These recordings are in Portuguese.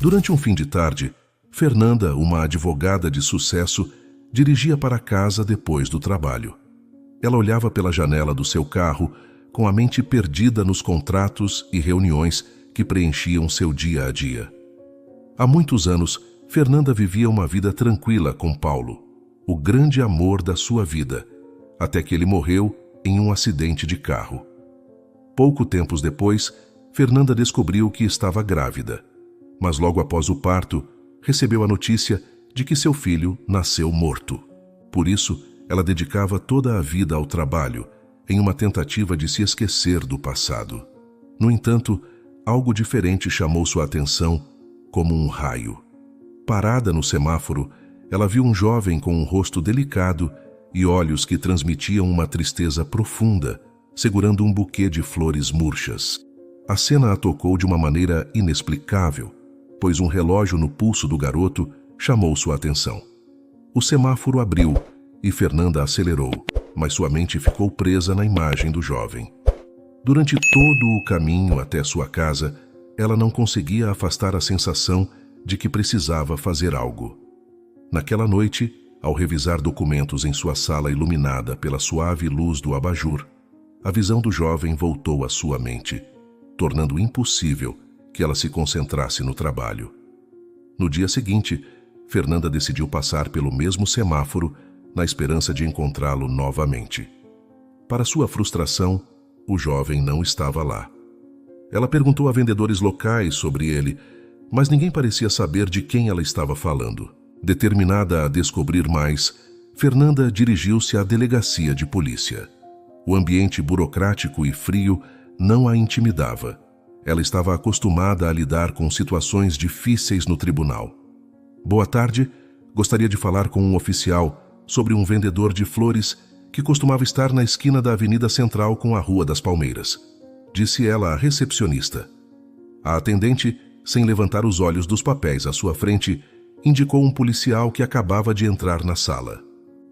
Durante um fim de tarde, Fernanda, uma advogada de sucesso, dirigia para casa depois do trabalho. Ela olhava pela janela do seu carro, com a mente perdida nos contratos e reuniões que preenchiam seu dia a dia. Há muitos anos, Fernanda vivia uma vida tranquila com Paulo, o grande amor da sua vida, até que ele morreu em um acidente de carro. Pouco tempo depois, Fernanda descobriu que estava grávida, mas logo após o parto, recebeu a notícia de que seu filho nasceu morto. Por isso, ela dedicava toda a vida ao trabalho, em uma tentativa de se esquecer do passado. No entanto, algo diferente chamou sua atenção como um raio. Parada no semáforo, ela viu um jovem com um rosto delicado e olhos que transmitiam uma tristeza profunda, segurando um buquê de flores murchas. A cena a tocou de uma maneira inexplicável, pois um relógio no pulso do garoto chamou sua atenção. O semáforo abriu e Fernanda acelerou, mas sua mente ficou presa na imagem do jovem. Durante todo o caminho até sua casa, ela não conseguia afastar a sensação de que precisava fazer algo. Naquela noite, ao revisar documentos em sua sala iluminada pela suave luz do abajur, a visão do jovem voltou à sua mente, tornando impossível que ela se concentrasse no trabalho. No dia seguinte, Fernanda decidiu passar pelo mesmo semáforo na esperança de encontrá-lo novamente. Para sua frustração, o jovem não estava lá. Ela perguntou a vendedores locais sobre ele, mas ninguém parecia saber de quem ela estava falando. Determinada a descobrir mais, Fernanda dirigiu-se à delegacia de polícia. O ambiente burocrático e frio não a intimidava. Ela estava acostumada a lidar com situações difíceis no tribunal. Boa tarde, gostaria de falar com um oficial sobre um vendedor de flores que costumava estar na esquina da Avenida Central com a Rua das Palmeiras, disse ela à recepcionista. A atendente, sem levantar os olhos dos papéis à sua frente, indicou um policial que acabava de entrar na sala.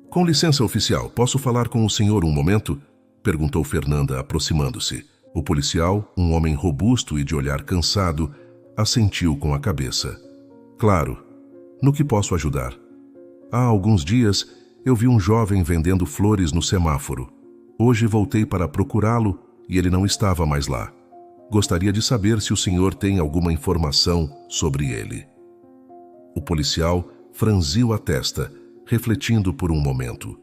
Com licença, oficial, posso falar com o senhor um momento? Perguntou Fernanda, aproximando-se. O policial, um homem robusto e de olhar cansado, assentiu com a cabeça. Claro. No que posso ajudar? Há alguns dias, eu vi um jovem vendendo flores no semáforo. Hoje voltei para procurá-lo e ele não estava mais lá. Gostaria de saber se o senhor tem alguma informação sobre ele. O policial franziu a testa, refletindo por um momento.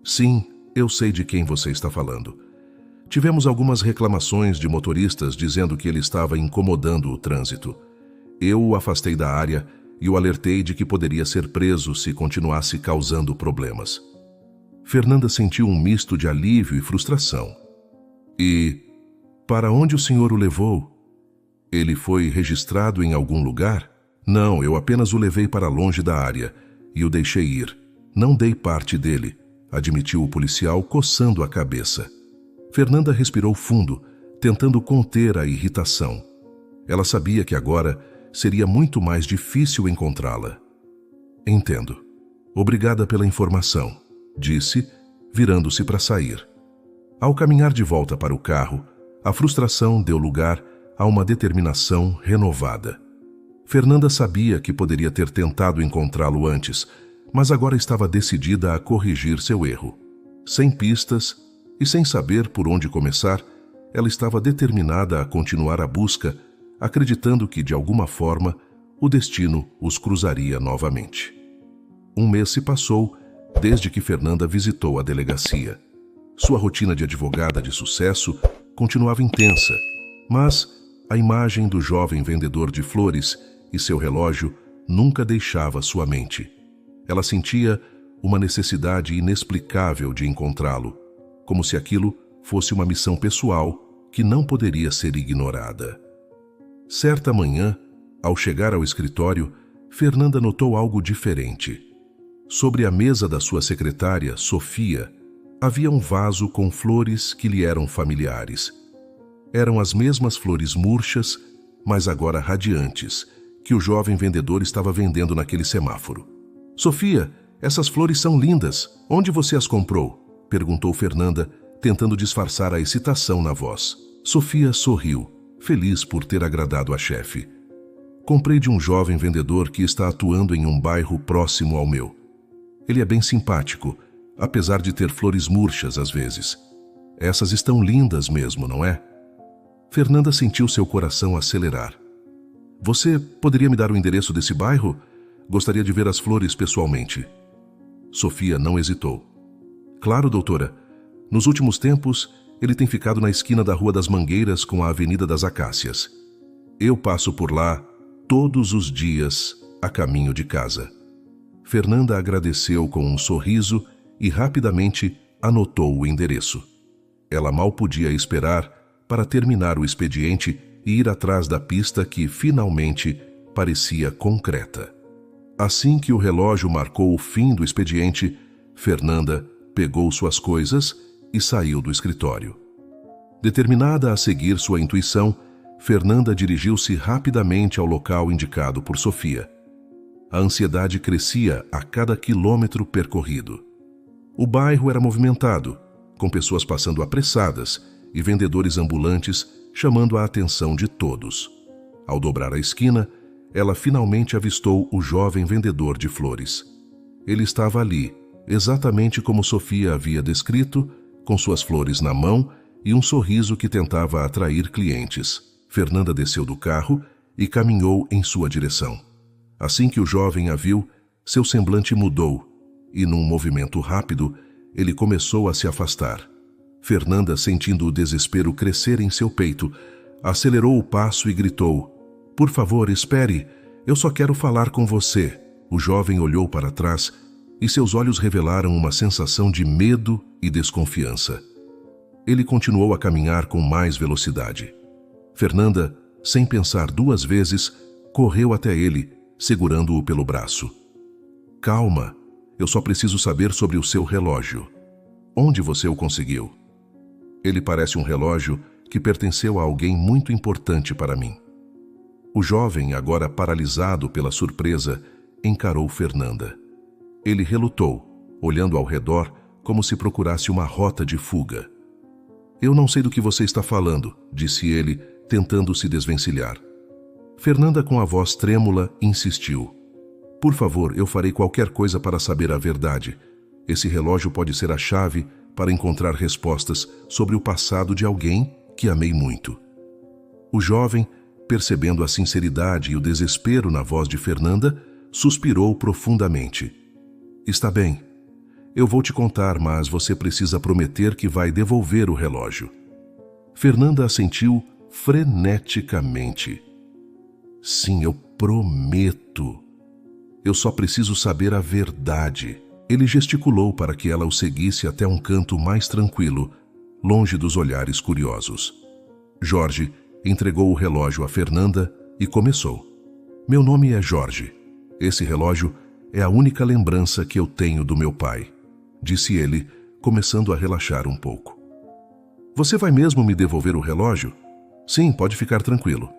Sim, eu sei de quem você está falando. Tivemos algumas reclamações de motoristas dizendo que ele estava incomodando o trânsito. Eu o afastei da área e o alertei de que poderia ser preso se continuasse causando problemas. Fernanda sentiu um misto de alívio e frustração. E para onde o senhor o levou? Ele foi registrado em algum lugar? Não, eu apenas o levei para longe da área e o deixei ir. Não dei parte dele, admitiu o policial, coçando a cabeça. Fernanda respirou fundo, tentando conter a irritação. Ela sabia que agora seria muito mais difícil encontrá-la. Entendo. Obrigada pela informação, disse, virando-se para sair. Ao caminhar de volta para o carro, a frustração deu lugar a uma determinação renovada. Fernanda sabia que poderia ter tentado encontrá-lo antes, mas agora estava decidida a corrigir seu erro. Sem pistas e sem saber por onde começar, ela estava determinada a continuar a busca, acreditando que, de alguma forma, o destino os cruzaria novamente. Um mês se passou desde que Fernanda visitou a delegacia. Sua rotina de advogada de sucesso continuava intensa, mas a imagem do jovem vendedor de flores e seu relógio nunca deixava sua mente. Ela sentia uma necessidade inexplicável de encontrá-lo, como se aquilo fosse uma missão pessoal que não poderia ser ignorada. Certa manhã, ao chegar ao escritório, Fernanda notou algo diferente. Sobre a mesa da sua secretária, Sofia, havia um vaso com flores que lhe eram familiares. Eram as mesmas flores murchas, mas agora radiantes, que o jovem vendedor estava vendendo naquele semáforo. Sofia, essas flores são lindas. Onde você as comprou? Perguntou Fernanda, tentando disfarçar a excitação na voz. Sofia sorriu, feliz por ter agradado a chefe. Comprei de um jovem vendedor que está atuando em um bairro próximo ao meu. Ele é bem simpático, apesar de ter flores murchas às vezes. Essas estão lindas mesmo, não é? Fernanda sentiu seu coração acelerar. Você poderia me dar o endereço desse bairro? Gostaria de ver as flores pessoalmente. Sofia não hesitou. Claro, doutora. Nos últimos tempos, ele tem ficado na esquina da Rua das Mangueiras com a Avenida das Acácias. Eu passo por lá todos os dias a caminho de casa. Fernanda agradeceu com um sorriso e rapidamente anotou o endereço. Ela mal podia esperar para terminar o expediente e ir atrás da pista que, finalmente, parecia concreta. Assim que o relógio marcou o fim do expediente, Fernanda pegou suas coisas e saiu do escritório. Determinada a seguir sua intuição, Fernanda dirigiu-se rapidamente ao local indicado por Sofia. A ansiedade crescia a cada quilômetro percorrido. O bairro era movimentado, com pessoas passando apressadas e vendedores ambulantes chamando a atenção de todos. Ao dobrar a esquina, ela finalmente avistou o jovem vendedor de flores. Ele estava ali, exatamente como Sofia havia descrito, com suas flores na mão e um sorriso que tentava atrair clientes. Fernanda desceu do carro e caminhou em sua direção. Assim que o jovem a viu, seu semblante mudou e, num movimento rápido, ele começou a se afastar. Fernanda, sentindo o desespero crescer em seu peito, acelerou o passo e gritou: "Por favor, espere, eu só quero falar com você." O jovem olhou para trás e seus olhos revelaram uma sensação de medo e desconfiança. Ele continuou a caminhar com mais velocidade. Fernanda, sem pensar duas vezes, correu até ele, segurando-o pelo braço. "Calma, eu só preciso saber sobre o seu relógio. Onde você o conseguiu?" "Ele parece um relógio que pertenceu a alguém muito importante para mim." O jovem, agora paralisado pela surpresa, encarou Fernanda. Ele relutou, olhando ao redor como se procurasse uma rota de fuga. "Eu não sei do que você está falando", disse ele, tentando se desvencilhar. Fernanda, com a voz trêmula, insistiu: "Por favor, eu farei qualquer coisa para saber a verdade. Esse relógio pode ser a chave para encontrar respostas sobre o passado de alguém que amei muito." O jovem, percebendo a sinceridade e o desespero na voz de Fernanda, suspirou profundamente. "Está bem. Eu vou te contar, mas você precisa prometer que vai devolver o relógio." Fernanda assentiu freneticamente. "Sim, eu prometo. Eu só preciso saber a verdade." Ele gesticulou para que ela o seguisse até um canto mais tranquilo, longe dos olhares curiosos. Jorge entregou o relógio a Fernanda e começou: "Meu nome é Jorge. Esse relógio é a única lembrança que eu tenho do meu pai", disse ele, começando a relaxar um pouco. "Você vai mesmo me devolver o relógio?" "Sim, pode ficar tranquilo."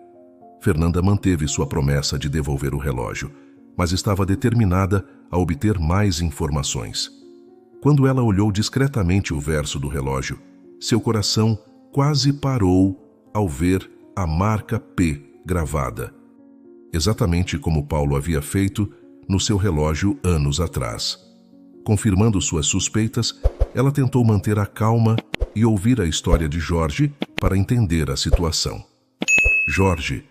Fernanda manteve sua promessa de devolver o relógio, mas estava determinada a obter mais informações. Quando ela olhou discretamente o verso do relógio, seu coração quase parou ao ver a marca P gravada, exatamente como Paulo havia feito no seu relógio anos atrás. Confirmando suas suspeitas, ela tentou manter a calma e ouvir a história de Jorge para entender a situação. "Jorge,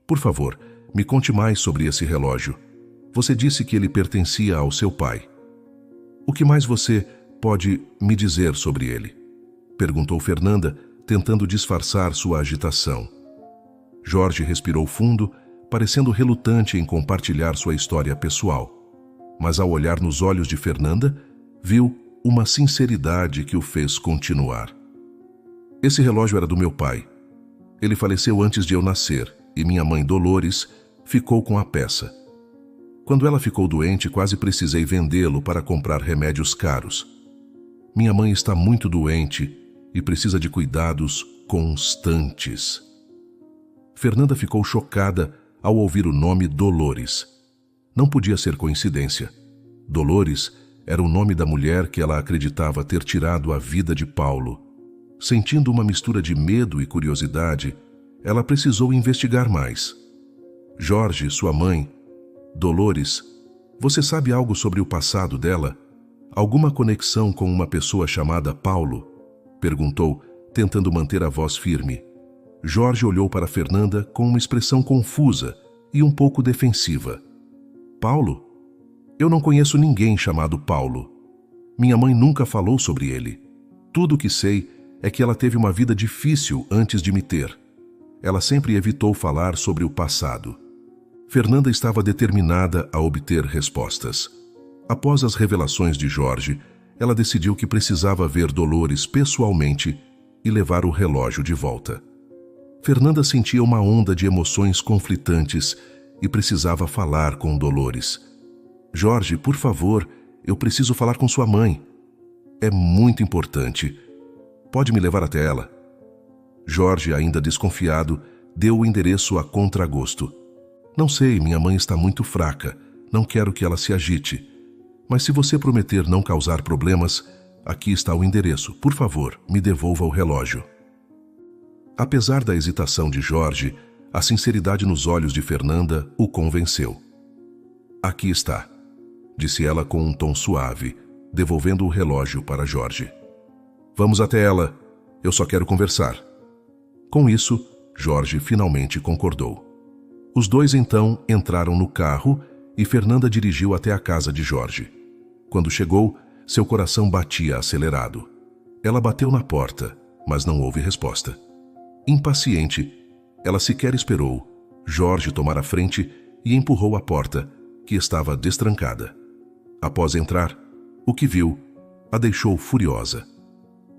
por favor, me conte mais sobre esse relógio. Você disse que ele pertencia ao seu pai. O que mais você pode me dizer sobre ele?" perguntou Fernanda, tentando disfarçar sua agitação. Jorge respirou fundo, parecendo relutante em compartilhar sua história pessoal. Mas ao olhar nos olhos de Fernanda, viu uma sinceridade que o fez continuar. "Esse relógio era do meu pai. Ele faleceu antes de eu nascer e minha mãe Dolores ficou com a peça. Quando ela ficou doente, quase precisei vendê-lo para comprar remédios caros. Minha mãe está muito doente e precisa de cuidados constantes." Fernanda ficou chocada ao ouvir o nome Dolores. Não podia ser coincidência. Dolores era o nome da mulher que ela acreditava ter tirado a vida de Paulo. Sentindo uma mistura de medo e curiosidade, ela precisou investigar mais. Jorge, sua mãe, Dolores, você sabe algo sobre o passado dela? Alguma conexão com uma pessoa chamada Paulo? Perguntou, tentando manter a voz firme. Jorge olhou para Fernanda com uma expressão confusa e um pouco defensiva. Paulo? Eu não conheço ninguém chamado Paulo. Minha mãe nunca falou sobre ele. Tudo o que sei é que ela teve uma vida difícil antes de me ter. Ela sempre evitou falar sobre o passado. Fernanda estava determinada a obter respostas. Após as revelações de Jorge, ela decidiu que precisava ver Dolores pessoalmente e levar o relógio de volta. Fernanda sentia uma onda de emoções conflitantes e precisava falar com Dolores. Jorge, por favor, eu preciso falar com sua mãe. É muito importante. Pode me levar até ela? Jorge, ainda desconfiado, deu o endereço a contragosto. Não sei, minha mãe está muito fraca. Não quero que ela se agite. Mas se você prometer não causar problemas, aqui está o endereço. Por favor, me devolva o relógio. Apesar da hesitação de Jorge, a sinceridade nos olhos de Fernanda o convenceu. Aqui está, disse ela com um tom suave, devolvendo o relógio para Jorge. Vamos até ela. Eu só quero conversar. Com isso, Jorge finalmente concordou. Os dois então entraram no carro e Fernanda dirigiu até a casa de Jorge. Quando chegou, seu coração batia acelerado. Ela bateu na porta, mas não houve resposta. Impaciente, ela sequer esperou Jorge tomar a frente e empurrou a porta, que estava destrancada. Após entrar, o que viu a deixou furiosa.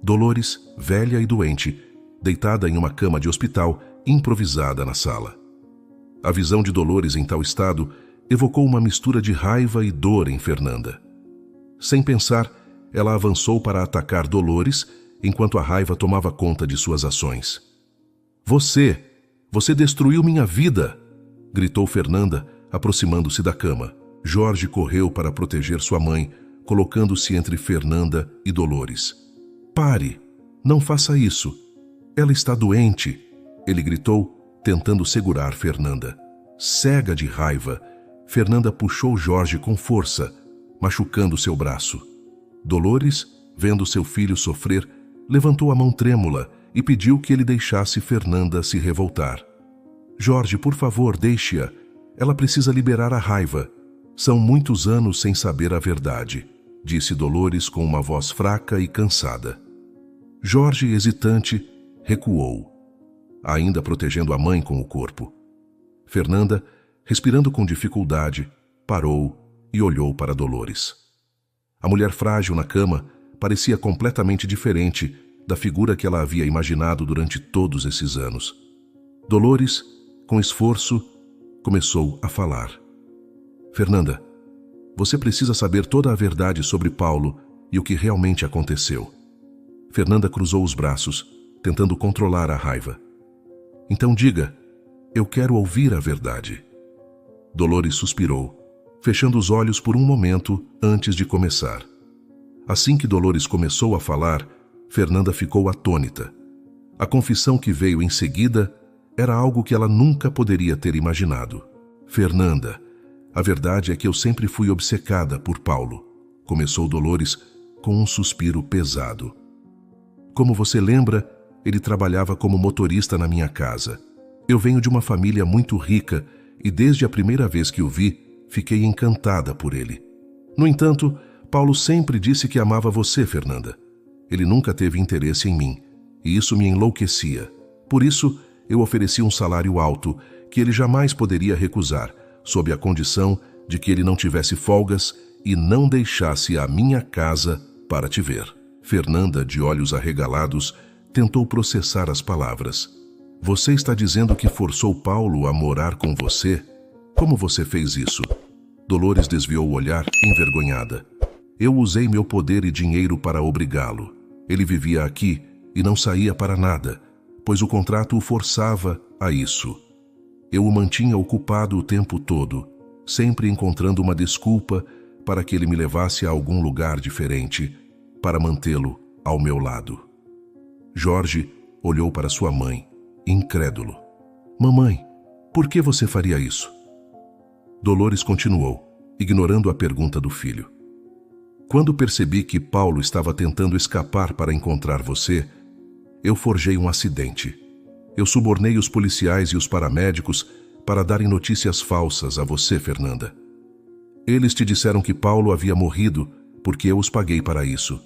Dolores, velha e doente, deitada em uma cama de hospital improvisada na sala. A visão de Dolores em tal estado evocou uma mistura de raiva e dor em Fernanda. Sem pensar, ela avançou para atacar Dolores, enquanto a raiva tomava conta de suas ações. Você destruiu minha vida! Gritou Fernanda, aproximando-se da cama. Jorge correu para proteger sua mãe, colocando-se entre Fernanda e Dolores. Pare! Não faça isso! Ela está doente! Ele gritou, tentando segurar Fernanda. Cega de raiva, Fernanda puxou Jorge com força, machucando seu braço. Dolores, vendo seu filho sofrer, levantou a mão trêmula e pediu que ele deixasse Fernanda se revoltar. Jorge, por favor, deixe-a. Ela precisa liberar a raiva. São muitos anos sem saber a verdade, disse Dolores com uma voz fraca e cansada. Jorge, hesitante, recuou, ainda protegendo a mãe com o corpo. Fernanda, respirando com dificuldade, parou e olhou para Dolores. A mulher frágil na cama parecia completamente diferente da figura que ela havia imaginado durante todos esses anos. Dolores, com esforço, começou a falar. Fernanda, você precisa saber toda a verdade sobre Paulo e o que realmente aconteceu. Fernanda cruzou os braços, tentando controlar a raiva. Então diga, eu quero ouvir a verdade. Dolores suspirou, fechando os olhos por um momento antes de começar. Assim que Dolores começou a falar, Fernanda ficou atônita. A confissão que veio em seguida era algo que ela nunca poderia ter imaginado. Fernanda, a verdade é que eu sempre fui obcecada por Paulo, começou Dolores com um suspiro pesado. Como você lembra, ele trabalhava como motorista na minha casa. Eu venho de uma família muito rica e desde a primeira vez que o vi, fiquei encantada por ele. No entanto, Paulo sempre disse que amava você, Fernanda. Ele nunca teve interesse em mim, e isso me enlouquecia. Por isso, eu ofereci um salário alto que ele jamais poderia recusar, sob a condição de que ele não tivesse folgas e não deixasse a minha casa para te ver. Fernanda, de olhos arregalados, tentou processar as palavras. Você está dizendo que forçou Paulo a morar com você? Como você fez isso? Dolores desviou o olhar, envergonhada. Eu usei meu poder e dinheiro para obrigá-lo. Ele vivia aqui e não saía para nada, pois o contrato o forçava a isso. Eu o mantinha ocupado o tempo todo, sempre encontrando uma desculpa para que ele me levasse a algum lugar diferente, para mantê-lo ao meu lado. Jorge olhou para sua mãe, incrédulo. Mamãe, Por que você faria isso? Dolores continuou, ignorando a pergunta do filho. Quando percebi que Paulo estava tentando escapar para encontrar você, eu forjei um acidente. Eu subornei os policiais e os paramédicos para darem notícias falsas a você, Fernanda. Eles te disseram que Paulo havia morrido porque eu os paguei para isso.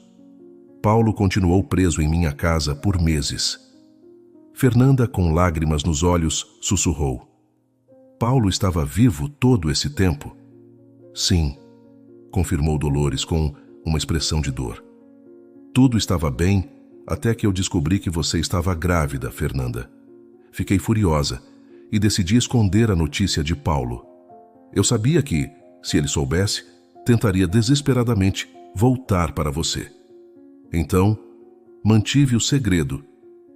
Paulo continuou preso em minha casa por meses. Fernanda, com lágrimas nos olhos, sussurrou. Paulo estava vivo todo esse tempo? Sim, confirmou Dolores com uma expressão de dor. Tudo estava bem até que eu descobri que você estava grávida, Fernanda. Fiquei furiosa e decidi esconder a notícia de Paulo. Eu sabia que, se ele soubesse, tentaria desesperadamente voltar para você. Então, mantive o segredo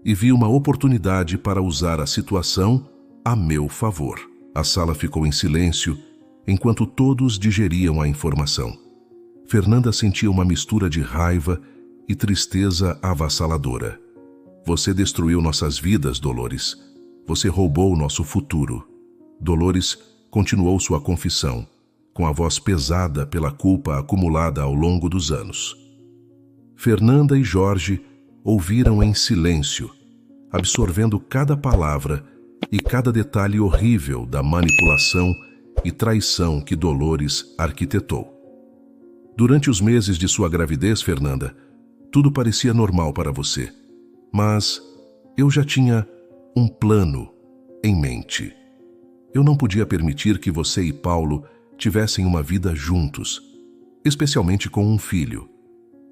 e vi uma oportunidade para usar a situação a meu favor. A sala ficou em silêncio enquanto todos digeriam a informação. Fernanda sentia uma mistura de raiva e tristeza avassaladora. Você destruiu nossas vidas, Dolores. Você roubou nosso futuro. Dolores continuou sua confissão, com a voz pesada pela culpa acumulada ao longo dos anos. Fernanda e Jorge ouviram em silêncio, absorvendo cada palavra e cada detalhe horrível da manipulação e traição que Dolores arquitetou. Durante os meses de sua gravidez, Fernanda, tudo parecia normal para você, mas eu já tinha um plano em mente. Eu não podia permitir que você e Paulo tivessem uma vida juntos, especialmente com um filho.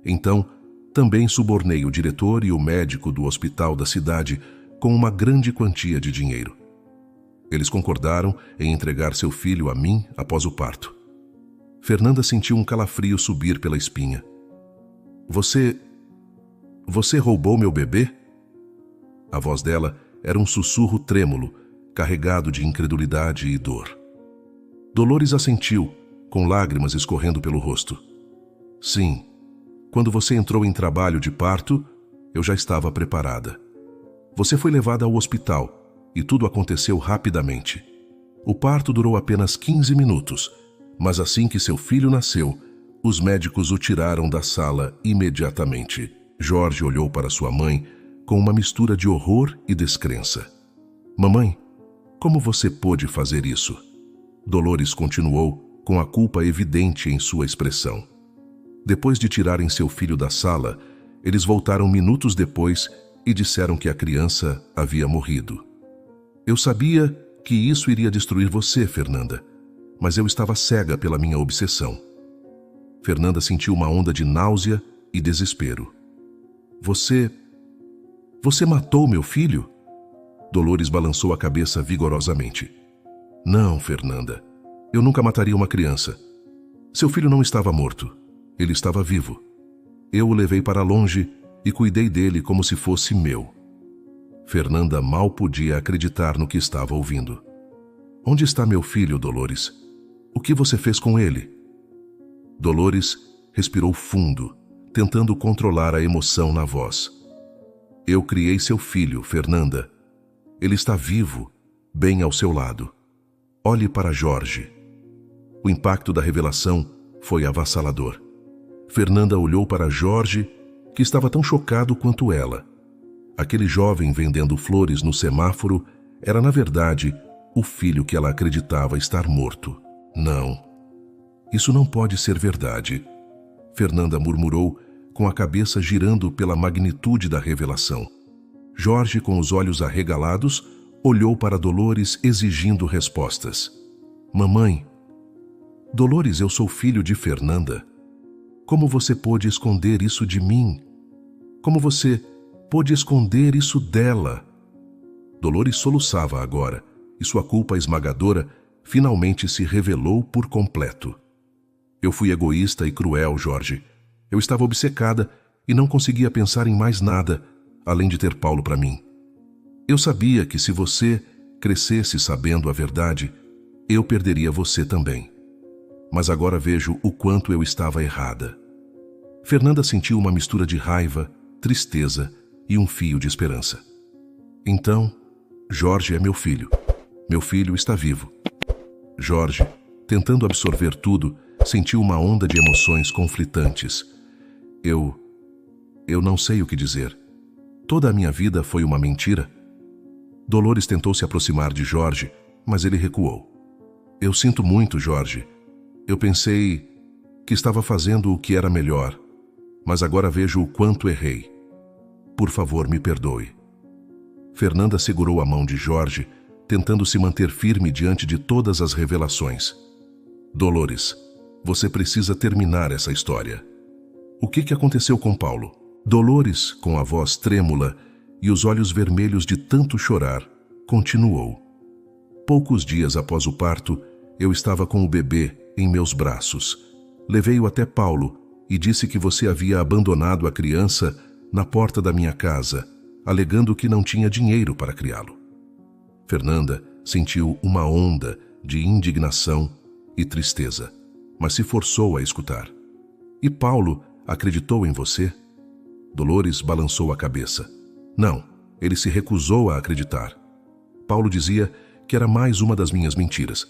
Então, também subornei o diretor e o médico do hospital da cidade com uma grande quantia de dinheiro. Eles concordaram em entregar seu filho a mim após o parto. Fernanda sentiu um calafrio subir pela espinha. Você roubou meu bebê? A voz dela era um sussurro trêmulo, carregado de incredulidade e dor. Dolores assentiu, com lágrimas escorrendo pelo rosto. Sim, quando você entrou em trabalho de parto, eu já estava preparada. Você foi levada ao hospital e tudo aconteceu rapidamente. O parto durou apenas 15 minutos, mas assim que seu filho nasceu, os médicos o tiraram da sala imediatamente. Jorge olhou para sua mãe com uma mistura de horror e descrença. Mamãe, como você pôde fazer isso? Dolores continuou, com a culpa evidente em sua expressão. Depois de tirarem seu filho da sala, eles voltaram minutos depois e disseram que a criança havia morrido. Eu sabia que isso iria destruir você, Fernanda, mas eu estava cega pela minha obsessão. Fernanda sentiu uma onda de náusea e desespero. Você matou meu filho? Dolores balançou a cabeça vigorosamente. Não, Fernanda. Eu nunca mataria uma criança. Seu filho não estava morto. Ele estava vivo. Eu o levei para longe e cuidei dele como se fosse meu. Fernanda mal podia acreditar no que estava ouvindo. Onde está meu filho, Dolores? O que você fez com ele? Dolores respirou fundo, tentando controlar a emoção na voz. Eu criei seu filho, Fernanda. Ele está vivo, bem ao seu lado. Olhe para Jorge. O impacto da revelação foi avassalador. Fernanda olhou para Jorge, que estava tão chocado quanto ela. Aquele jovem vendendo flores no semáforo era, na verdade, o filho que ela acreditava estar morto. Não, isso não pode ser verdade, Fernanda murmurou, com a cabeça girando pela magnitude da revelação. Jorge, com os olhos arregalados, olhou para Dolores exigindo respostas. Mamãe, Dolores, eu sou filho de Fernanda. Como você pôde esconder isso de mim? Como você pôde esconder isso dela? Dolores soluçava agora, e sua culpa esmagadora finalmente se revelou por completo. Eu fui egoísta e cruel, Jorge. Eu estava obcecada e não conseguia pensar em mais nada, além de ter Paulo para mim. Eu sabia que se você crescesse sabendo a verdade, eu perderia você também. Mas agora vejo o quanto eu estava errada. Fernanda sentiu uma mistura de raiva, tristeza e um fio de esperança. Então, Jorge é meu filho. Meu filho está vivo. Jorge, tentando absorver tudo, sentiu uma onda de emoções conflitantes. Eu não sei o que dizer. Toda a minha vida foi uma mentira. Dolores tentou se aproximar de Jorge, mas ele recuou. Eu sinto muito, Jorge. Eu pensei que estava fazendo o que era melhor, mas agora vejo o quanto errei. Por favor, me perdoe. Fernanda segurou a mão de Jorge, tentando se manter firme diante de todas as revelações. Dolores, você precisa terminar essa história. O que aconteceu com Paulo? Dolores, com a voz trêmula e os olhos vermelhos de tanto chorar, continuou. Poucos dias após o parto, eu estava com o bebê em meus braços. Levei-o até Paulo e disse que você havia abandonado a criança na porta da minha casa, alegando que não tinha dinheiro para criá-lo. Fernanda sentiu uma onda de indignação e tristeza, mas se forçou a escutar. E Paulo acreditou em você? Dolores balançou a cabeça. Não, ele se recusou a acreditar. Paulo dizia que era mais uma das minhas mentiras.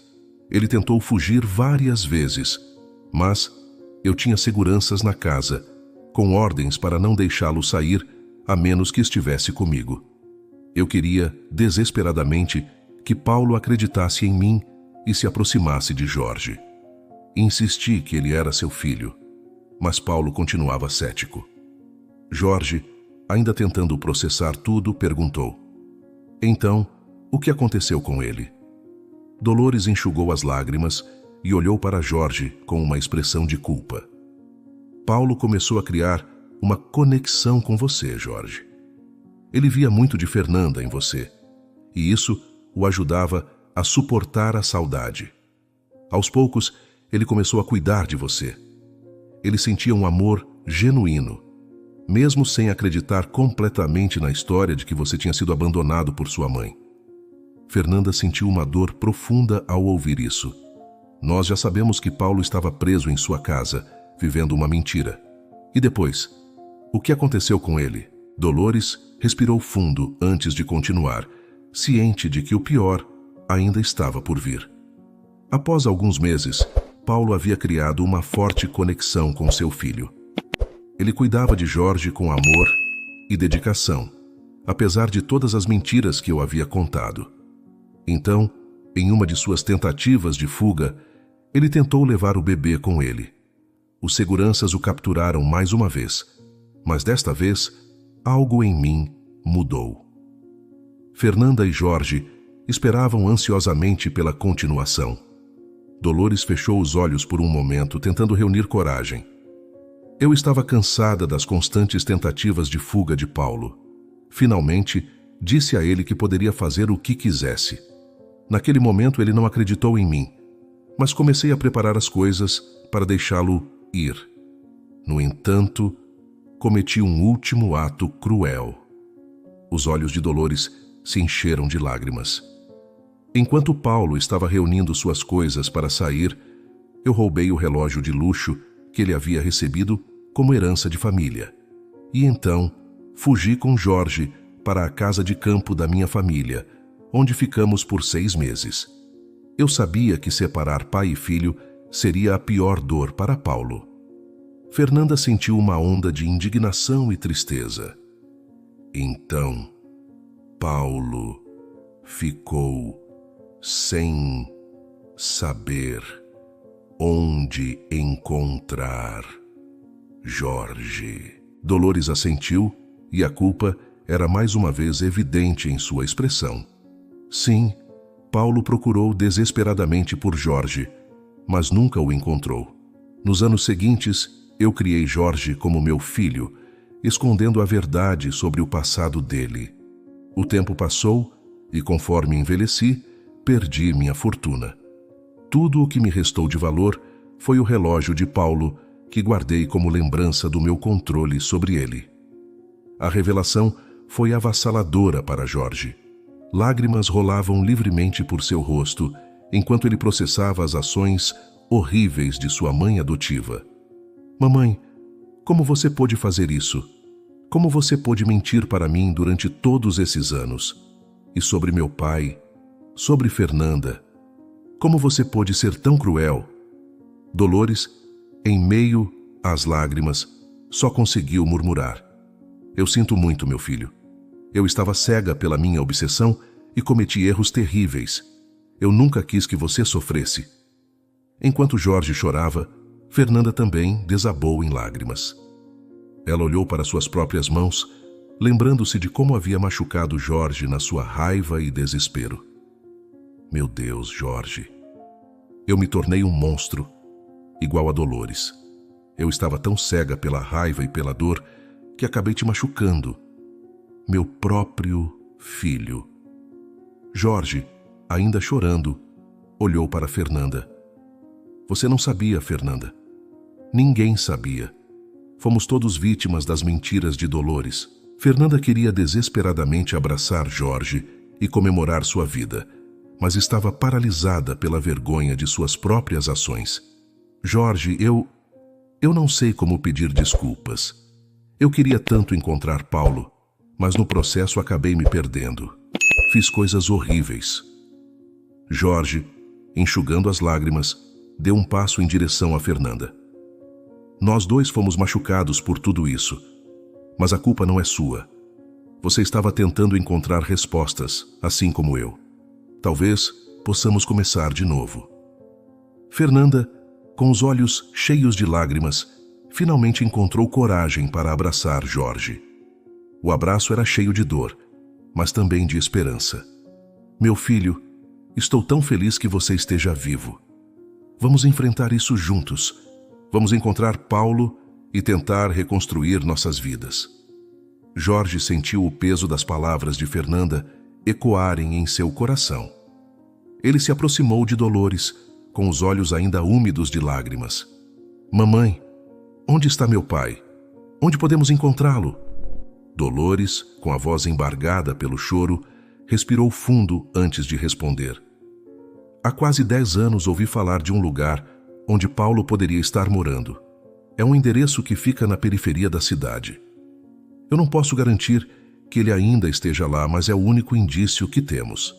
Ele tentou fugir várias vezes, mas eu tinha seguranças na casa, com ordens para não deixá-lo sair, a menos que estivesse comigo. Eu queria, desesperadamente, que Paulo acreditasse em mim e se aproximasse de Jorge. Insisti que ele era seu filho, mas Paulo continuava cético. Jorge, ainda tentando processar tudo, perguntou: então, o que aconteceu com ele? Dolores enxugou as lágrimas e olhou para Jorge com uma expressão de culpa. Paulo começou a criar uma conexão com você, Jorge. Ele via muito de Fernanda em você, e isso o ajudava a suportar a saudade. Aos poucos, ele começou a cuidar de você. Ele sentia um amor genuíno, mesmo sem acreditar completamente na história de que você tinha sido abandonado por sua mãe. Fernanda sentiu uma dor profunda ao ouvir isso. Nós já sabemos que Paulo estava preso em sua casa, vivendo uma mentira. E depois? O que aconteceu com ele? Dolores respirou fundo antes de continuar, ciente de que o pior ainda estava por vir. Após alguns meses, Paulo havia criado uma forte conexão com seu filho. Ele cuidava de Jorge com amor e dedicação, apesar de todas as mentiras que eu havia contado. Então, em uma de suas tentativas de fuga, ele tentou levar o bebê com ele. Os seguranças o capturaram mais uma vez, mas desta vez, algo em mim mudou. Fernanda e Jorge esperavam ansiosamente pela continuação. Dolores fechou os olhos por um momento, tentando reunir coragem. Eu estava cansada das constantes tentativas de fuga de Paulo. Finalmente, disse a ele que poderia fazer o que quisesse. Naquele momento, ele não acreditou em mim, mas comecei a preparar as coisas para deixá-lo ir. No entanto, cometi um último ato cruel. Os olhos de Dolores se encheram de lágrimas. Enquanto Paulo estava reunindo suas coisas para sair, eu roubei o relógio de luxo que ele havia recebido como herança de família. E então, fugi com Jorge para a casa de campo da minha família, onde ficamos por 6 meses. Eu sabia que separar pai e filho seria a pior dor para Paulo. Fernanda sentiu uma onda de indignação e tristeza. Então, Paulo ficou sem saber onde encontrar Jorge. Dolores assentiu e a culpa era mais uma vez evidente em sua expressão. Sim, Paulo procurou desesperadamente por Jorge, mas nunca o encontrou. Nos anos seguintes, eu criei Jorge como meu filho, escondendo a verdade sobre o passado dele. O tempo passou e, conforme envelheci, perdi minha fortuna. Tudo o que me restou de valor foi o relógio de Paulo, que guardei como lembrança do meu controle sobre ele. A revelação foi avassaladora para Jorge. Lágrimas rolavam livremente por seu rosto, enquanto ele processava as ações horríveis de sua mãe adotiva. Mamãe, como você pôde fazer isso? Como você pôde mentir para mim durante todos esses anos? E sobre meu pai, Sobre Fernanda. Como você pôde ser tão cruel? Dolores, em meio às lágrimas, só conseguiu murmurar: Eu sinto muito, meu filho. Eu estava cega pela minha obsessão e cometi erros terríveis. Eu nunca quis que você sofresse. Enquanto Jorge chorava, Fernanda também desabou em lágrimas. Ela olhou para suas próprias mãos, lembrando-se de como havia machucado Jorge na sua raiva e desespero. Meu Deus, Jorge. Eu me tornei um monstro, igual a Dolores. Eu estava tão cega pela raiva e pela dor que acabei te machucando. Meu próprio filho. Jorge, ainda chorando, olhou para Fernanda. Você não sabia, Fernanda. Ninguém sabia. Fomos todos vítimas das mentiras de Dolores. Fernanda queria desesperadamente abraçar Jorge e comemorar sua vida, mas estava paralisada pela vergonha de suas próprias ações. Jorge, eu não sei como pedir desculpas. Eu queria tanto encontrar Paulo, mas no processo acabei me perdendo. Fiz coisas horríveis. Jorge, enxugando as lágrimas, deu um passo em direção a Fernanda. Nós dois fomos machucados por tudo isso, mas a culpa não é sua. Você estava tentando encontrar respostas, assim como eu. Talvez possamos começar de novo. Fernanda, com os olhos cheios de lágrimas, finalmente encontrou coragem para abraçar Jorge. O abraço era cheio de dor, mas também de esperança. Meu filho, estou tão feliz que você esteja vivo. Vamos enfrentar isso juntos. Vamos encontrar Paulo e tentar reconstruir nossas vidas. Jorge sentiu o peso das palavras de Fernanda ecoarem em seu coração. Ele se aproximou de Dolores, com os olhos ainda úmidos de lágrimas. Mamãe, onde está meu pai? Onde podemos encontrá-lo? Dolores, com a voz embargada pelo choro, respirou fundo antes de responder. Há quase 10 anos ouvi falar de um lugar onde Paulo poderia estar morando. É um endereço que fica na periferia da cidade. Eu não posso garantir que ele ainda esteja lá, mas é o único indício que temos.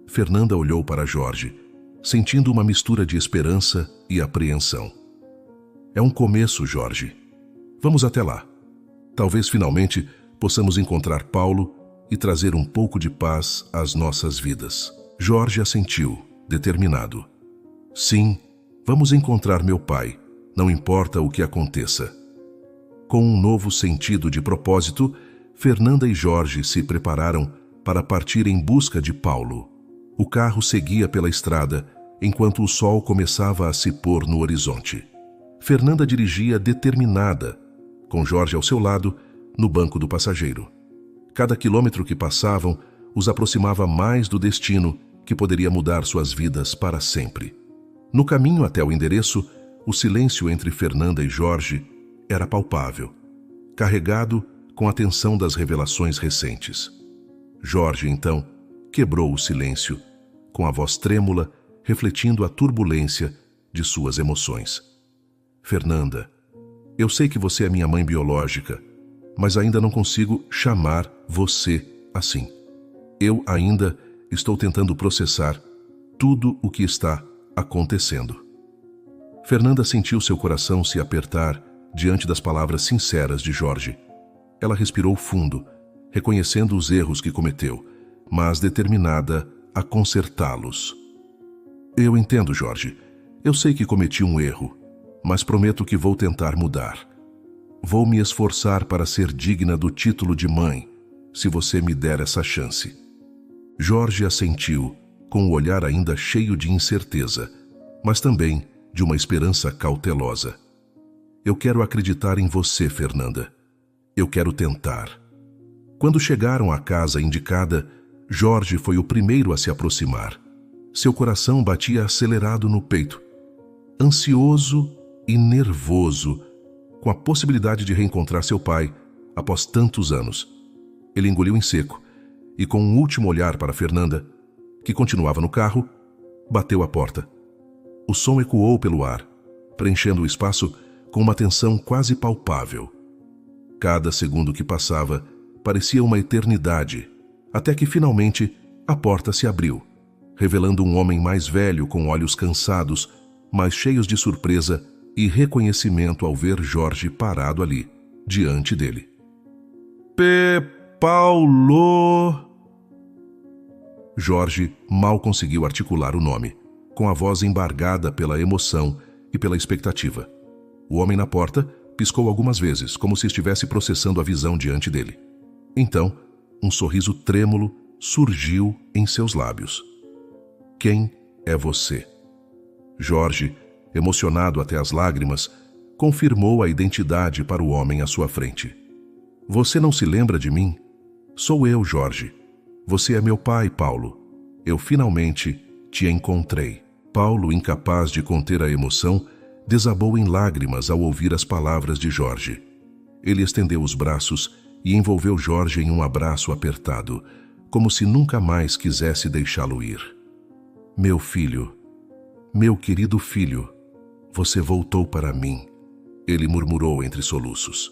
Fernanda olhou para Jorge, sentindo uma mistura de esperança e apreensão. É um começo, Jorge. Vamos até lá. Talvez finalmente possamos encontrar Paulo e trazer um pouco de paz às nossas vidas. Jorge assentiu, determinado. Sim, vamos encontrar meu pai, não importa o que aconteça. Com um novo sentido de propósito, Fernanda e Jorge se prepararam para partir em busca de Paulo. O carro seguia pela estrada, enquanto o sol começava a se pôr no horizonte. Fernanda dirigia determinada, com Jorge ao seu lado, no banco do passageiro. Cada quilômetro que passavam os aproximava mais do destino que poderia mudar suas vidas para sempre. No caminho até o endereço, o silêncio entre Fernanda e Jorge era palpável, carregado com a tensão das revelações recentes. Jorge, então, quebrou o silêncio, com a voz trêmula, refletindo a turbulência de suas emoções. Fernanda, eu sei que você é minha mãe biológica, mas ainda não consigo chamar você assim. Eu ainda estou tentando processar tudo o que está acontecendo. Fernanda sentiu seu coração se apertar diante das palavras sinceras de Jorge. Ela respirou fundo, reconhecendo os erros que cometeu, mas determinada a consertá-los. Eu entendo, Jorge. Eu sei que cometi um erro, mas prometo que vou tentar mudar. Vou me esforçar para ser digna do título de mãe, se você me der essa chance. Jorge assentiu, com o olhar ainda cheio de incerteza, mas também de uma esperança cautelosa. Eu quero acreditar em você, Fernanda. Eu quero tentar. Quando chegaram à casa indicada, Jorge foi o primeiro a se aproximar. Seu coração batia acelerado no peito, ansioso e nervoso, com a possibilidade de reencontrar seu pai após tantos anos. Ele engoliu em seco e, com um último olhar para Fernanda, que continuava no carro, bateu a porta. O som ecoou pelo ar, preenchendo o espaço com uma tensão quase palpável. Cada segundo que passava parecia uma eternidade, até que finalmente a porta se abriu revelando um homem mais velho com olhos cansados, mas cheios de surpresa e reconhecimento ao ver Jorge parado ali, diante dele. Paulo! Jorge mal conseguiu articular o nome, com a voz embargada pela emoção e pela expectativa. O homem na porta piscou algumas vezes, como se estivesse processando a visão diante dele. Então, um sorriso trêmulo surgiu em seus lábios. Quem é você? Jorge, emocionado até as lágrimas, confirmou a identidade para o homem à sua frente. Você não se lembra de mim? Sou eu, Jorge. Você é meu pai, Paulo. Eu finalmente te encontrei. Paulo, incapaz de conter a emoção, desabou em lágrimas ao ouvir as palavras de Jorge. Ele estendeu os braços e envolveu Jorge em um abraço apertado, como se nunca mais quisesse deixá-lo ir. Meu filho, meu querido filho, você voltou para mim, ele murmurou entre soluços.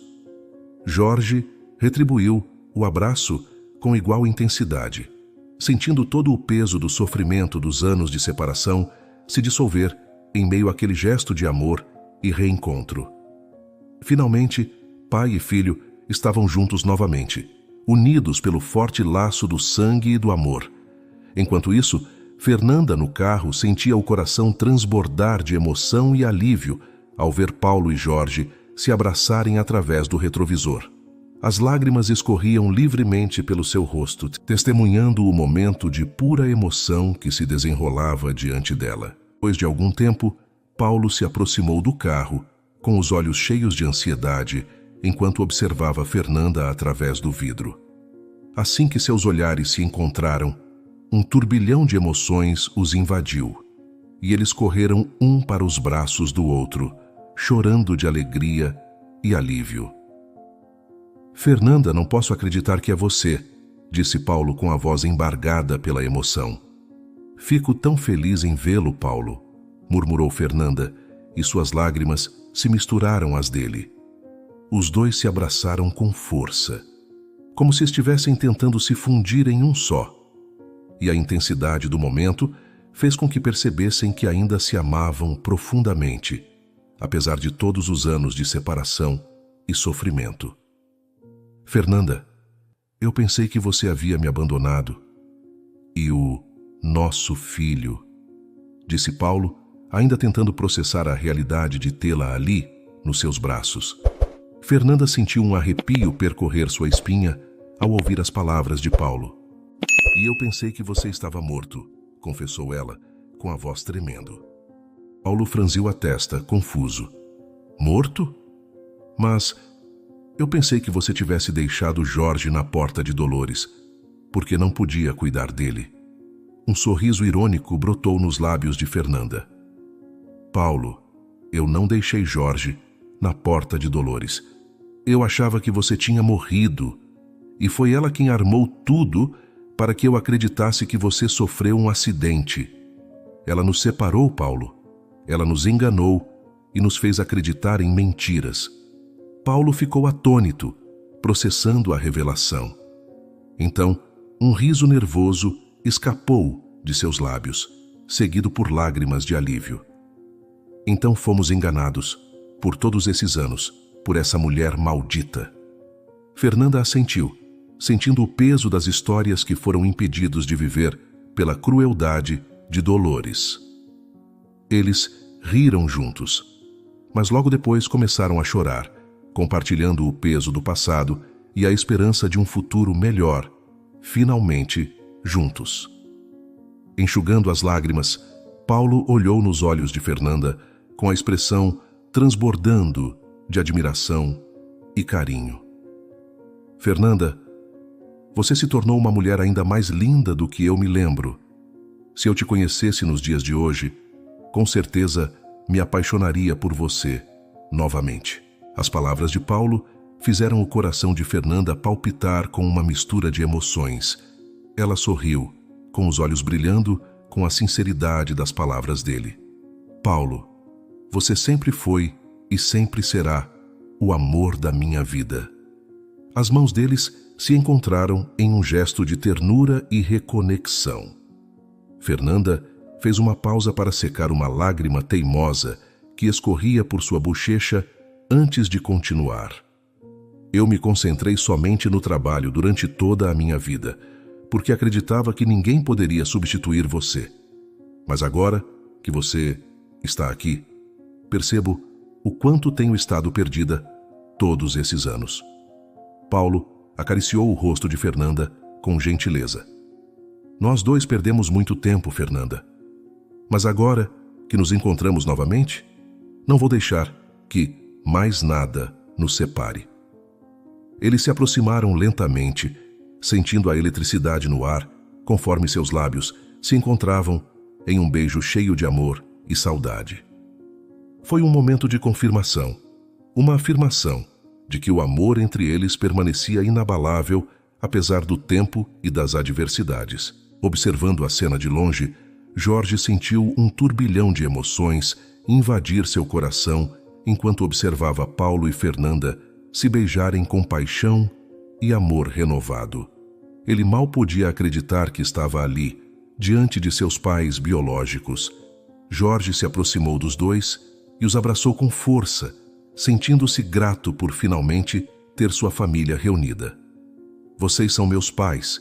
Jorge retribuiu o abraço com igual intensidade, sentindo todo o peso do sofrimento dos anos de separação se dissolver em meio àquele gesto de amor e reencontro. Finalmente, pai e filho estavam juntos novamente, unidos pelo forte laço do sangue e do amor. Enquanto isso, Fernanda no carro sentia o coração transbordar de emoção e alívio ao ver Paulo e Jorge se abraçarem através do retrovisor. As lágrimas escorriam livremente pelo seu rosto, testemunhando o momento de pura emoção que se desenrolava diante dela. Depois de algum tempo, Paulo se aproximou do carro, com os olhos cheios de ansiedade, enquanto observava Fernanda através do vidro. Assim que seus olhares se encontraram, um turbilhão de emoções os invadiu, e eles correram um para os braços do outro, chorando de alegria e alívio. Fernanda, não posso acreditar que é você, disse Paulo com a voz embargada pela emoção. Fico tão feliz em vê-lo, Paulo, murmurou Fernanda, e suas lágrimas se misturaram às dele. Os dois se abraçaram com força, como se estivessem tentando se fundir em um só. E a intensidade do momento fez com que percebessem que ainda se amavam profundamente, apesar de todos os anos de separação e sofrimento. Fernanda, eu pensei que você havia me abandonado. E o nosso filho, disse Paulo, ainda tentando processar a realidade de tê-la ali, nos seus braços. Fernanda sentiu um arrepio percorrer sua espinha ao ouvir as palavras de Paulo. E eu pensei que você estava morto, confessou ela, com a voz tremendo. Paulo franziu a testa, confuso. Morto? Mas eu pensei que você tivesse deixado Jorge na porta de Dolores, porque não podia cuidar dele. Um sorriso irônico brotou nos lábios de Fernanda. Paulo, eu não deixei Jorge na porta de Dolores. Eu achava que você tinha morrido, e foi ela quem armou tudo para que eu acreditasse que você sofreu um acidente. Ela nos separou, Paulo. Ela nos enganou e nos fez acreditar em mentiras. Paulo ficou atônito, processando a revelação. Então, um riso nervoso escapou de seus lábios, seguido por lágrimas de alívio. Então fomos enganados, por todos esses anos, por essa mulher maldita. Fernanda assentiu, sentindo o peso das histórias que foram impedidos de viver pela crueldade de Dolores. Eles riram juntos, mas logo depois começaram a chorar, compartilhando o peso do passado e a esperança de um futuro melhor, finalmente juntos. Enxugando as lágrimas, Paulo olhou nos olhos de Fernanda com a expressão transbordando de admiração e carinho. Fernanda, você se tornou uma mulher ainda mais linda do que eu me lembro. Se eu te conhecesse nos dias de hoje, com certeza me apaixonaria por você novamente. As palavras de Paulo fizeram o coração de Fernanda palpitar com uma mistura de emoções. Ela sorriu, com os olhos brilhando com a sinceridade das palavras dele. Paulo, você sempre foi e sempre será o amor da minha vida. As mãos deles se encontraram em um gesto de ternura e reconexão. Fernanda fez uma pausa para secar uma lágrima teimosa que escorria por sua bochecha antes de continuar. Eu me concentrei somente no trabalho durante toda a minha vida, porque acreditava que ninguém poderia substituir você. Mas agora que você está aqui, percebo o quanto tenho estado perdida todos esses anos. Paulo acariciou o rosto de Fernanda com gentileza. Nós dois perdemos muito tempo, Fernanda. Mas agora que nos encontramos novamente, não vou deixar que mais nada nos separe. Eles se aproximaram lentamente, sentindo a eletricidade no ar, conforme seus lábios se encontravam em um beijo cheio de amor e saudade. Foi um momento de confirmação, uma afirmação de que o amor entre eles permanecia inabalável apesar do tempo e das adversidades. Observando a cena de longe, Jorge sentiu um turbilhão de emoções invadir seu coração enquanto observava Paulo e Fernanda se beijarem com paixão e amor renovado. Ele mal podia acreditar que estava ali, diante de seus pais biológicos. Jorge se aproximou dos dois e os abraçou com força, sentindo-se grato por finalmente ter sua família reunida. Vocês são meus pais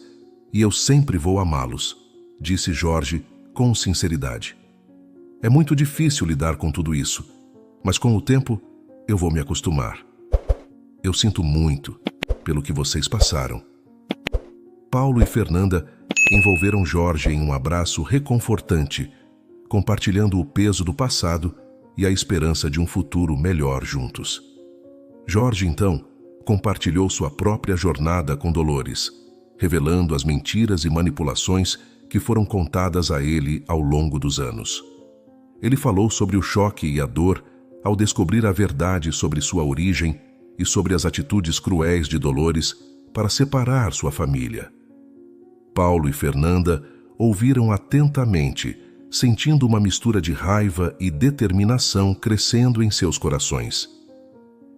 e eu sempre vou amá-los, disse Jorge com sinceridade. É muito difícil lidar com tudo isso, mas com o tempo eu vou me acostumar. Eu sinto muito pelo que vocês passaram. Paulo e Fernanda envolveram Jorge em um abraço reconfortante, compartilhando o peso do passado e a esperança de um futuro melhor juntos. Jorge, então, compartilhou sua própria jornada com Dolores, revelando as mentiras e manipulações que foram contadas a ele ao longo dos anos. Ele falou sobre o choque e a dor ao descobrir a verdade sobre sua origem e sobre as atitudes cruéis de Dolores para separar sua família. Paulo e Fernanda ouviram atentamente, sentindo uma mistura de raiva e determinação crescendo em seus corações.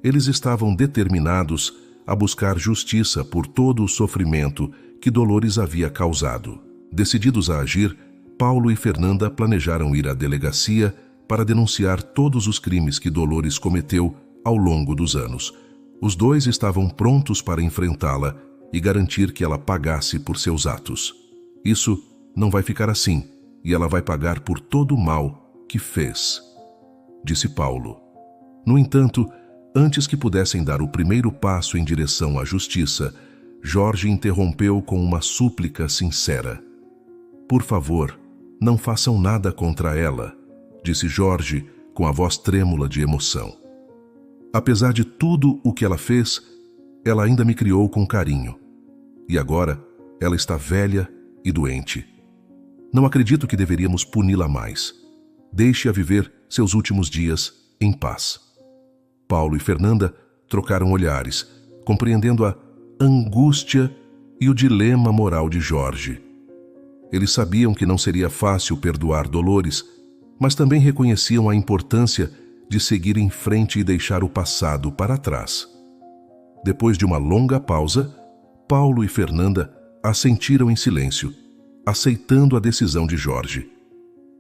Eles estavam determinados a buscar justiça por todo o sofrimento que Dolores havia causado. Decididos a agir, Paulo e Fernanda planejaram ir à delegacia para denunciar todos os crimes que Dolores cometeu ao longo dos anos. Os dois estavam prontos para enfrentá-la e garantir que ela pagasse por seus atos. Isso não vai ficar assim, e ela vai pagar por todo o mal que fez, disse Paulo. No entanto, antes que pudessem dar o primeiro passo em direção à justiça, Jorge interrompeu com uma súplica sincera. Por favor, não façam nada contra ela, disse Jorge com a voz trêmula de emoção. Apesar de tudo o que ela fez, ela ainda me criou com carinho. E agora, ela está velha e doente. Não acredito que deveríamos puni-la mais. Deixe-a viver seus últimos dias em paz. Paulo e Fernanda trocaram olhares, compreendendo a angústia e o dilema moral de Jorge. Eles sabiam que não seria fácil perdoar Dolores, mas também reconheciam a importância de seguir em frente e deixar o passado para trás. Depois de uma longa pausa, Paulo e Fernanda assentiram em silêncio, aceitando a decisão de Jorge.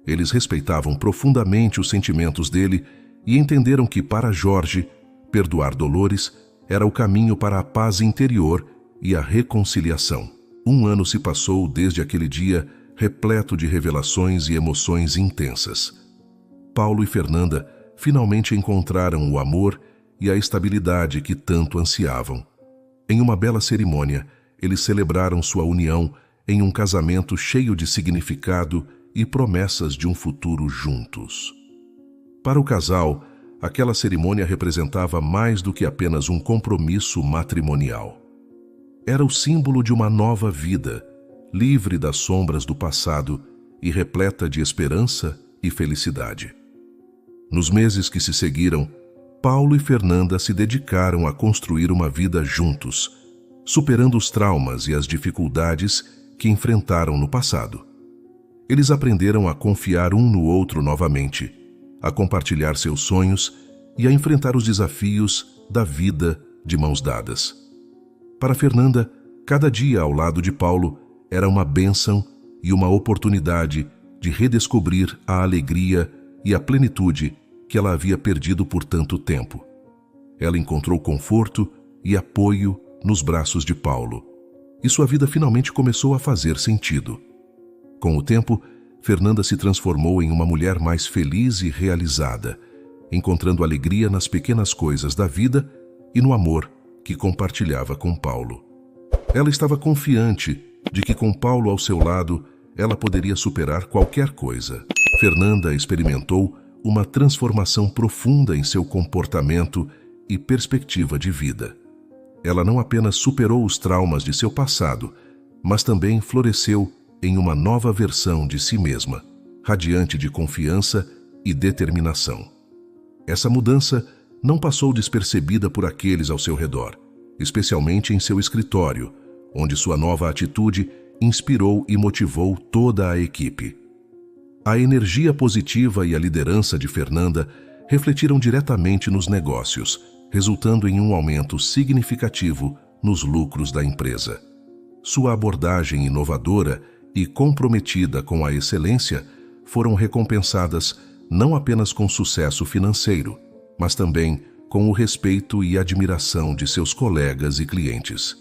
Eles respeitavam profundamente os sentimentos dele e entenderam que, para Jorge, perdoar Dolores era o caminho para a paz interior e a reconciliação. 1 ano se passou desde aquele dia, repleto de revelações e emoções intensas. Paulo e Fernanda finalmente encontraram o amor e a estabilidade que tanto ansiavam. Em uma bela cerimônia, eles celebraram sua união em um casamento cheio de significado e promessas de um futuro juntos. Para o casal, aquela cerimônia representava mais do que apenas um compromisso matrimonial. Era o símbolo de uma nova vida, livre das sombras do passado e repleta de esperança e felicidade. Nos meses que se seguiram, Paulo e Fernanda se dedicaram a construir uma vida juntos, superando os traumas e as dificuldades que enfrentaram no passado. Eles aprenderam a confiar um no outro novamente, a compartilhar seus sonhos e a enfrentar os desafios da vida de mãos dadas. Para Fernanda, cada dia ao lado de Paulo era uma bênção e uma oportunidade de redescobrir a alegria e a plenitude que ela havia perdido por tanto tempo. Ela encontrou conforto e apoio nos braços de Paulo, e sua vida finalmente começou a fazer sentido. Com o tempo, Fernanda se transformou em uma mulher mais feliz e realizada, encontrando alegria nas pequenas coisas da vida e no amor que compartilhava com Paulo. Ela estava confiante de que com Paulo ao seu lado, ela poderia superar qualquer coisa. Fernanda experimentou uma transformação profunda em seu comportamento e perspectiva de vida. Ela não apenas superou os traumas de seu passado, mas também floresceu em uma nova versão de si mesma, radiante de confiança e determinação. Essa mudança não passou despercebida por aqueles ao seu redor, especialmente em seu escritório, onde sua nova atitude inspirou e motivou toda a equipe. A energia positiva e a liderança de Fernanda refletiram diretamente nos negócios, resultando em um aumento significativo nos lucros da empresa. Sua abordagem inovadora e comprometida com a excelência foram recompensadas não apenas com sucesso financeiro, mas também com o respeito e admiração de seus colegas e clientes.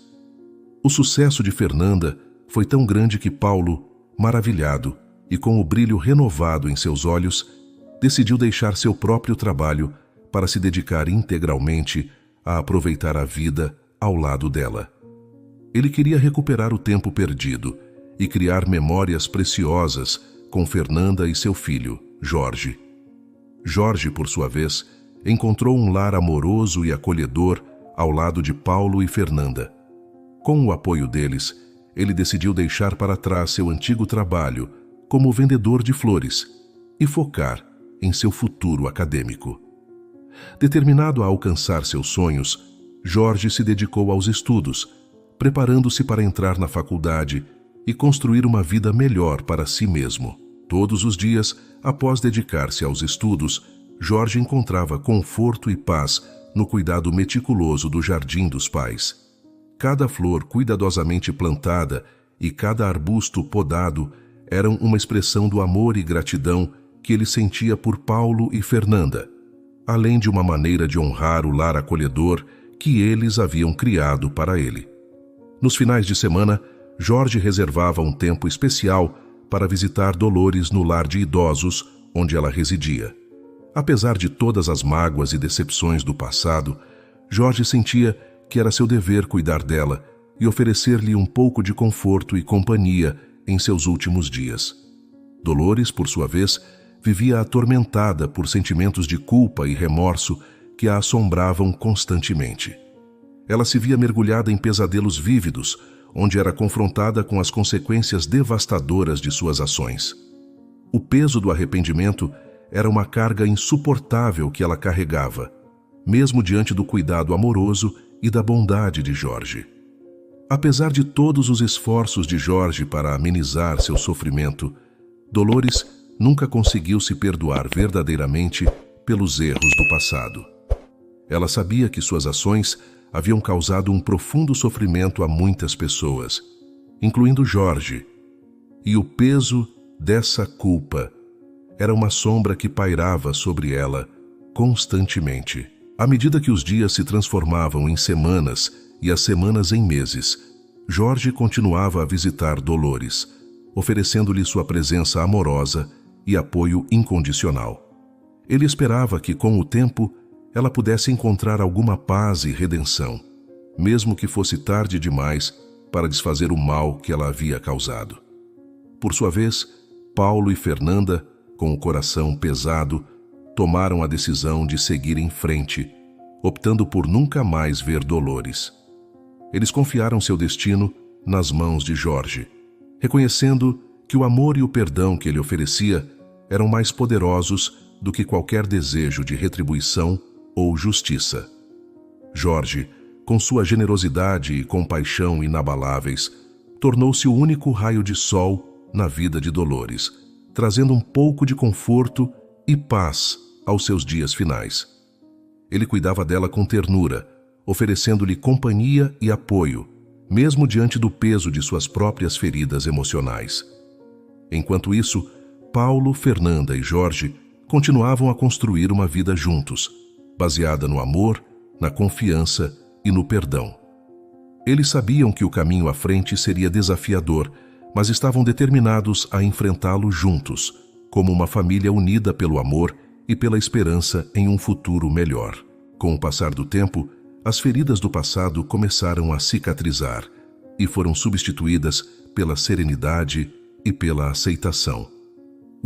O sucesso de Fernanda foi tão grande que Paulo, maravilhado e com o brilho renovado em seus olhos, decidiu deixar seu próprio trabalho para se dedicar integralmente a aproveitar a vida ao lado dela. Ele queria recuperar o tempo perdido e criar memórias preciosas com Fernanda e seu filho, Jorge. Jorge, por sua vez, encontrou um lar amoroso e acolhedor ao lado de Paulo e Fernanda. Com o apoio deles, ele decidiu deixar para trás seu antigo trabalho como vendedor de flores e focar em seu futuro acadêmico. Determinado a alcançar seus sonhos, Jorge se dedicou aos estudos, preparando-se para entrar na faculdade e construir uma vida melhor para si mesmo. Todos os dias, após dedicar-se aos estudos, Jorge encontrava conforto e paz no cuidado meticuloso do jardim dos pais. Cada flor cuidadosamente plantada e cada arbusto podado eram uma expressão do amor e gratidão que ele sentia por Paulo e Fernanda, além de uma maneira de honrar o lar acolhedor que eles haviam criado para ele. Nos finais de semana, Jorge reservava um tempo especial para visitar Dolores no lar de idosos onde ela residia. Apesar de todas as mágoas e decepções do passado, Jorge sentia que era seu dever cuidar dela e oferecer-lhe um pouco de conforto e companhia em seus últimos dias. Dolores, por sua vez, vivia atormentada por sentimentos de culpa e remorso que a assombravam constantemente. Ela se via mergulhada em pesadelos vívidos, onde era confrontada com as consequências devastadoras de suas ações. O peso do arrependimento era uma carga insuportável que ela carregava, mesmo diante do cuidado amoroso e da bondade de Jorge. Apesar de todos os esforços de Jorge para amenizar seu sofrimento, Dolores nunca conseguiu se perdoar verdadeiramente pelos erros do passado. Ela sabia que suas ações haviam causado um profundo sofrimento a muitas pessoas, incluindo Jorge, e o peso dessa culpa era uma sombra que pairava sobre ela constantemente. À medida que os dias se transformavam em semanas e as semanas em meses, Jorge continuava a visitar Dolores, oferecendo-lhe sua presença amorosa e apoio incondicional. Ele esperava que, com o tempo, ela pudesse encontrar alguma paz e redenção, mesmo que fosse tarde demais para desfazer o mal que ela havia causado. Por sua vez, Paulo e Fernanda, com o coração pesado, tomaram a decisão de seguir em frente, optando por nunca mais ver Dolores. Eles confiaram seu destino nas mãos de Jorge, reconhecendo que o amor e o perdão que ele oferecia eram mais poderosos do que qualquer desejo de retribuição ou justiça. Jorge, com sua generosidade e compaixão inabaláveis, tornou-se o único raio de sol na vida de Dolores, trazendo um pouco de conforto e paz aos seus dias finais. Ele cuidava dela com ternura, oferecendo-lhe companhia e apoio, mesmo diante do peso de suas próprias feridas emocionais. Enquanto isso, Paulo, Fernanda e Jorge continuavam a construir uma vida juntos, baseada no amor, na confiança e no perdão. Eles sabiam que o caminho à frente seria desafiador, mas estavam determinados a enfrentá-lo juntos, como uma família unida pelo amor e pela esperança em um futuro melhor. Com o passar do tempo, as feridas do passado começaram a cicatrizar e foram substituídas pela serenidade e pela aceitação.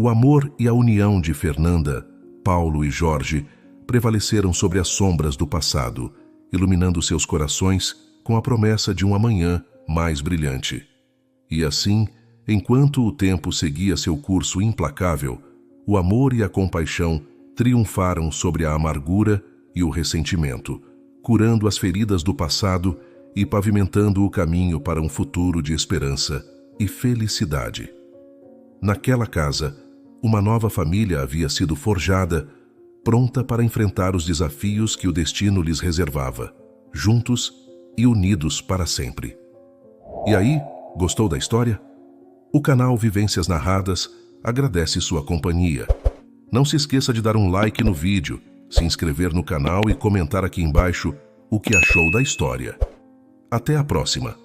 O amor e a união de Fernanda, Paulo e Jorge prevaleceram sobre as sombras do passado, iluminando seus corações com a promessa de um amanhã mais brilhante. E assim, enquanto o tempo seguia seu curso implacável, o amor e a compaixão triunfaram sobre a amargura e o ressentimento, curando as feridas do passado e pavimentando o caminho para um futuro de esperança e felicidade. Naquela casa, uma nova família havia sido forjada, pronta para enfrentar os desafios que o destino lhes reservava, juntos e unidos para sempre. E aí, gostou da história? O canal Vivências Narradas agradece sua companhia. Não se esqueça de dar um like no vídeo, se inscrever no canal e comentar aqui embaixo o que achou da história. Até a próxima!